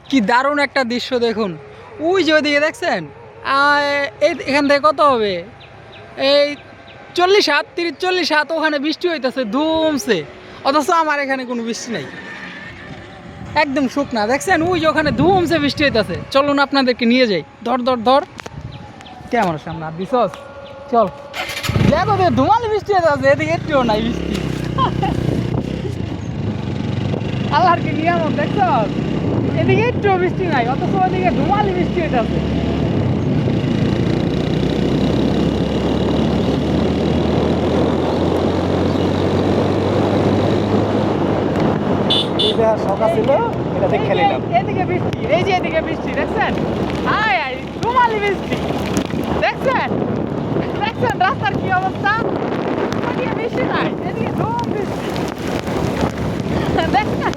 কি দারুণ একটা দৃশ্য দেখুন। ওই যে ওইদিকে দেখছেন, এখান থেকে কত হবে, এই 40 হাত 30-40 হাত ওখানে বৃষ্টি হইতেছে ধুমছে, অথচ আমার এখানে কোনো বৃষ্টি নাই, একদম শুকনা। দেখছেন ওই যে ওখানে ধুমছে বৃষ্টি হইতেছে। চলুন আপনাদেরকে নিয়ে যাই। ধর ধর ধর, কেমন সামনে আর দিছস, চল। দেখো ধুমালি বৃষ্টি হইতেছে, এদিকে একটুও নাই বৃষ্টি। আল্লাহর কি নিয়ামত দেখছ, এদিকে একটু বৃষ্টি নাই, অথচ ওদিকে ধুমালি বৃষ্টি হইতেছে। এদিকে বৃষ্টি, এই যে এদিকে বৃষ্টি দেখছেন, হাই হাই ধুমালি বৃষ্টি দেখছেন। দেখছেন রাস্তার কি অবস্থা, এদিকে বৃষ্টি নাই, এদিকে ধুম বৃষ্টি দেখছেন।